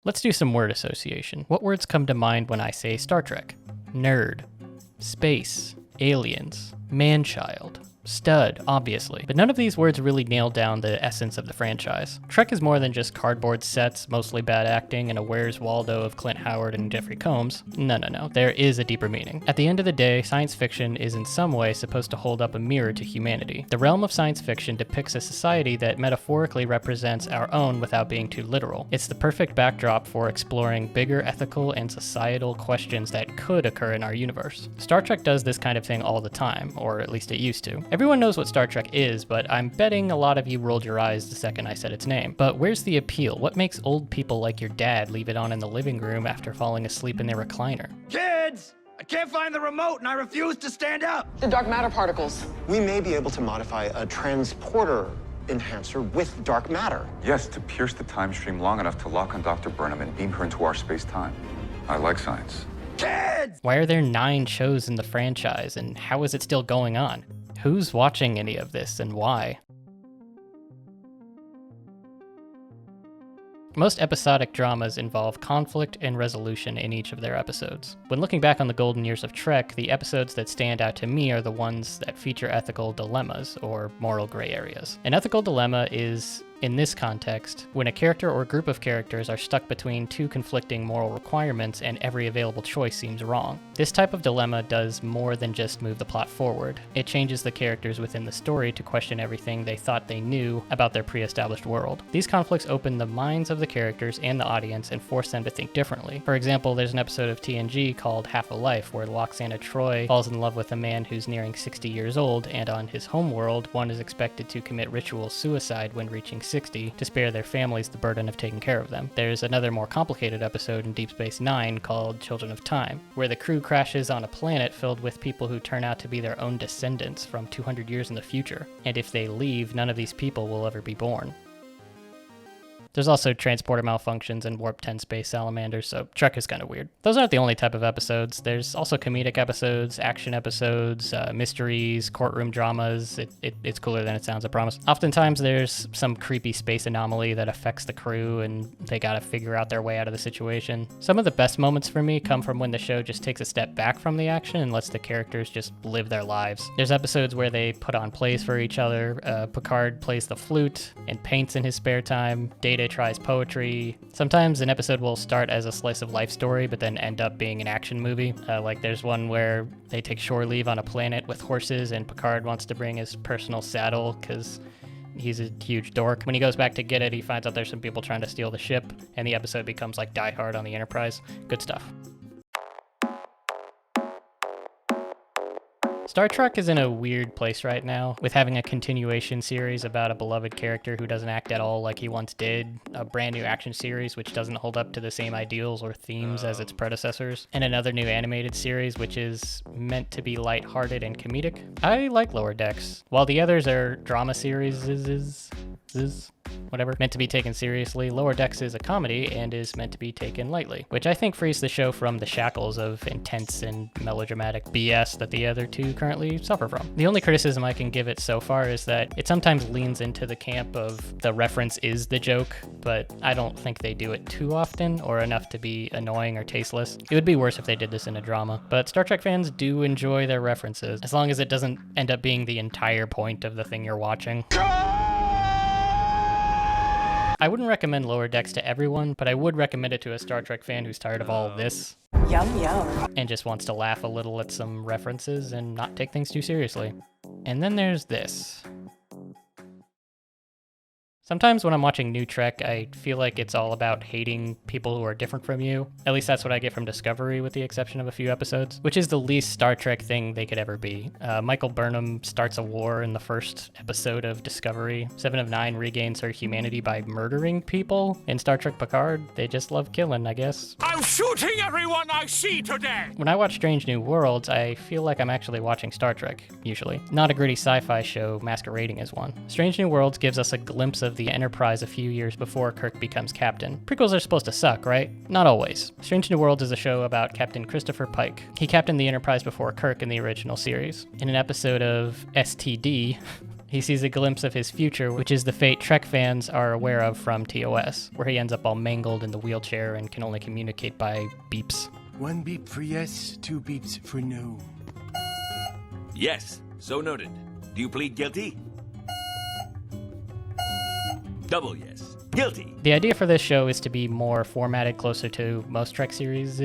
Let's do some word association. What words come to mind when I say Star Trek? Nerd, space, aliens, man-child, stud, obviously. But none of these words really nail down the essence of the franchise. Trek is more than just cardboard sets, mostly bad acting, and a Where's Waldo of Clint Howard and Jeffrey Combs. No. There is a deeper meaning. At the end of the day, science fiction is in some way supposed to hold up a mirror to humanity. The realm of science fiction depicts a society that metaphorically represents our own without being too literal. It's the perfect backdrop for exploring bigger ethical and societal questions that could occur in our universe. Star Trek does this kind of thing all the time, or at least it used to. Everyone knows what Star Trek is, but I'm betting a lot of you rolled your eyes the second I said its name. But where's the appeal? What makes old people like your dad leave it on in the living room after falling asleep in their recliner? Kids! I can't find the remote and I refuse to stand up! The dark matter particles. We may be able to modify a transporter enhancer with dark matter. Yes, to pierce the time stream long enough to lock on Dr. Burnham and beam her into our space-time. I like science. Kids! Why are there 9 shows in the franchise, and how is it still going on? Who's watching any of this, and why? Most episodic dramas involve conflict and resolution in each of their episodes. When looking back on the golden years of Trek, the episodes that stand out to me are the ones that feature ethical dilemmas, or moral gray areas. An ethical dilemma is, in this context, when a character or group of characters are stuck between 2 conflicting moral requirements and every available choice seems wrong. This type of dilemma does more than just move the plot forward. It changes the characters within the story to question everything they thought they knew about their pre-established world. These conflicts open the minds of the characters and the audience and force them to think differently. For example, there's an episode of TNG called Half a Life where Loxana Troi falls in love with a man who's nearing 60 years old, and on his home world, one is expected to commit ritual suicide when reaching 60 to spare their families the burden of taking care of them. There's another more complicated episode in Deep Space Nine called Children of Time, where the crew crashes on a planet filled with people who turn out to be their own descendants from 200 years in the future. And if they leave, none of these people will ever be born. There's also transporter malfunctions and Warp 10 space salamanders, so Trek is kind of weird. Those aren't the only type of episodes. There's also comedic episodes, action episodes, mysteries, courtroom dramas. It's cooler than it sounds, I promise. Oftentimes there's some creepy space anomaly that affects the crew and they gotta figure out their way out of the situation. Some of the best moments for me come from when the show just takes a step back from the action and lets the characters just live their lives. There's episodes where they put on plays for each other. Picard plays the flute and paints in his spare time. Data tries poetry. Sometimes an episode will start as a slice of life story, but then end up being an action movie. Like there's one where they take shore leave on a planet with horses and Picard wants to bring his personal saddle because he's a huge dork. When he goes back to get it, he finds out there's some people trying to steal the ship, and the episode becomes like Die Hard on the Enterprise. Good stuff. Star Trek is in a weird place right now, with having a continuation series about a beloved character who doesn't act at all like he once did, a brand new action series which doesn't hold up to the same ideals or themes as its predecessors, and another new animated series which is meant to be lighthearted and comedic. I like Lower Decks. While the others are drama series, whatever, meant to be taken seriously, Lower Decks is a comedy and is meant to be taken lightly, which I think frees the show from the shackles of intense and melodramatic BS that the other two currently suffer from. The only criticism I can give it so far is that it sometimes leans into the camp of the reference is the joke, but I don't think they do it too often or enough to be annoying or tasteless. It would be worse if they did this in a drama, but Star Trek fans do enjoy their references, as long as it doesn't end up being the entire point of the thing you're watching. I wouldn't recommend Lower Decks to everyone, but I would recommend it to a Star Trek fan who's tired of all of this. Yum, yum. And just wants to laugh a little at some references and not take things too seriously. And then there's this. Sometimes when I'm watching new Trek, I feel like it's all about hating people who are different from you. At least that's what I get from Discovery, with the exception of a few episodes, which is the least Star Trek thing they could ever be. Michael Burnham starts a war in the first episode of Discovery. 7 of 9 regains her humanity by murdering people. In Star Trek Picard, they just love killing, I guess. I'm shooting everyone I see today! When I watch Strange New Worlds, I feel like I'm actually watching Star Trek, usually. Not a gritty sci-fi show masquerading as one. Strange New Worlds gives us a glimpse of the Enterprise a few years before Kirk becomes captain. Prequels are supposed to suck, right? Not always. Strange New Worlds is a show about Captain Christopher Pike. He captained the Enterprise before Kirk in the original series. In an episode of STD, He sees a glimpse of his future, which is the fate Trek fans are aware of from TOS, where he ends up all mangled in the wheelchair and can only communicate by beeps. 1 beep for yes, 2 beeps for no. Yes, so noted. Do you plead guilty? Double yes. Guilty. The idea for this show is to be more formatted closer to most Trek series.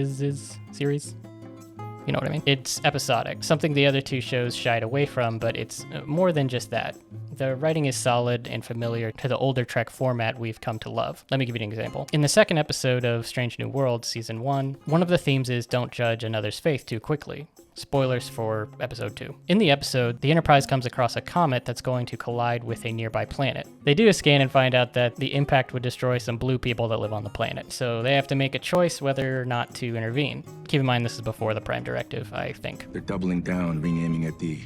You know what I mean? It's episodic, something the other two shows shied away from, but it's more than just that. The writing is solid and familiar to the older Trek format we've come to love. Let me give you an example. In the second episode of Strange New Worlds, Season 1, one of the themes is don't judge another's faith too quickly. Spoilers for episode 2. In the episode, the Enterprise comes across a comet that's going to collide with a nearby planet. They do a scan and find out that the impact would destroy some blue people that live on the planet, so they have to make a choice whether or not to intervene. Keep in mind this is before the Prime Directive, I think. They're doubling down, renaming it the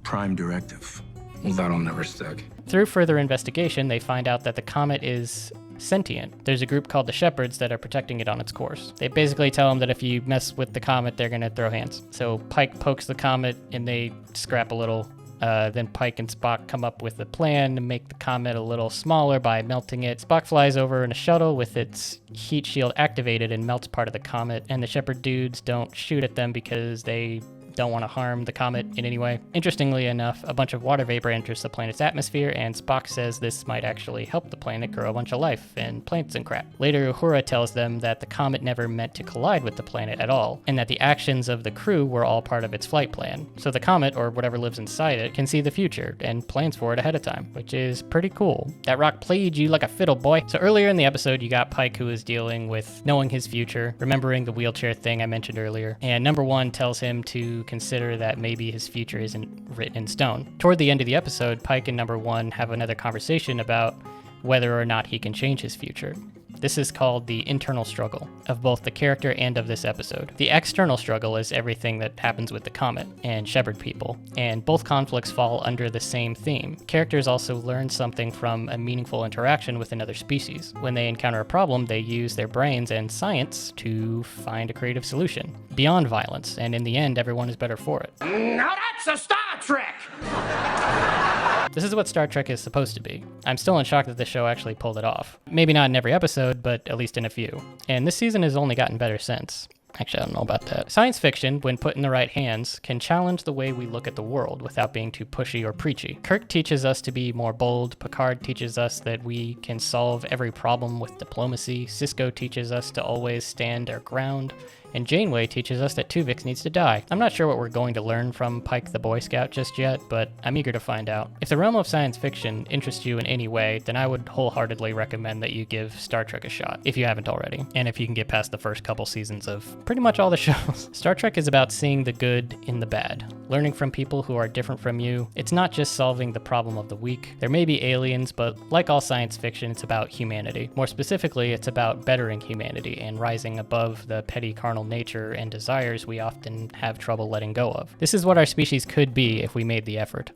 Prime Directive. Well, that'll never stick. Through further investigation, they find out that the comet is sentient. There's a group called the Shepherds that are protecting it on its course. They basically tell them that if you mess with the comet, they're going to throw hands. So Pike pokes the comet and they scrap a little. Then Pike and Spock come up with a plan to make the comet a little smaller by melting it. Spock flies over in a shuttle with its heat shield activated and melts part of the comet, and the Shepherd dudes don't shoot at them because they don't want to harm the comet in any way. Interestingly enough, a bunch of water vapor enters the planet's atmosphere, and Spock says this might actually help the planet grow a bunch of life and plants and crap. Later, Uhura tells them that the comet never meant to collide with the planet at all, and that the actions of the crew were all part of its flight plan. So the comet, or whatever lives inside it, can see the future and plans for it ahead of time, which is pretty cool. That rock played you like a fiddle, boy. So earlier in the episode, you got Pike who is dealing with knowing his future, remembering the wheelchair thing I mentioned earlier, and number one tells him to consider that maybe his future isn't written in stone. Toward the end of the episode, Pike and number one have another conversation about whether or not he can change his future. This is called the internal struggle of both the character and of this episode. The external struggle is everything that happens with the comet and Shepherd people, and both conflicts fall under the same theme. Characters also learn something from a meaningful interaction with another species. When they encounter a problem, they use their brains and science to find a creative solution, beyond violence, and in the end, everyone is better for it. Now that's a Star Trek! This is what Star Trek is supposed to be. I'm still in shock that the show actually pulled it off. Maybe not in every episode, but at least in a few. And this season has only gotten better since. Actually, I don't know about that. Science fiction, when put in the right hands, can challenge the way we look at the world without being too pushy or preachy. Kirk teaches us to be more bold. Picard teaches us that we can solve every problem with diplomacy. Sisko teaches us to always stand our ground. And Janeway teaches us that Tuvix needs to die. I'm not sure what we're going to learn from Pike the Boy Scout just yet, but I'm eager to find out. If the realm of science fiction interests you in any way, then I would wholeheartedly recommend that you give Star Trek a shot, if you haven't already. And if you can get past the first couple seasons of pretty much all the shows. Star Trek is about seeing the good in the bad, learning from people who are different from you. It's not just solving the problem of the week. There may be aliens, but like all science fiction, it's about humanity. More specifically, it's about bettering humanity and rising above the petty carnal nature and desires we often have trouble letting go of. This is what our species could be if we made the effort.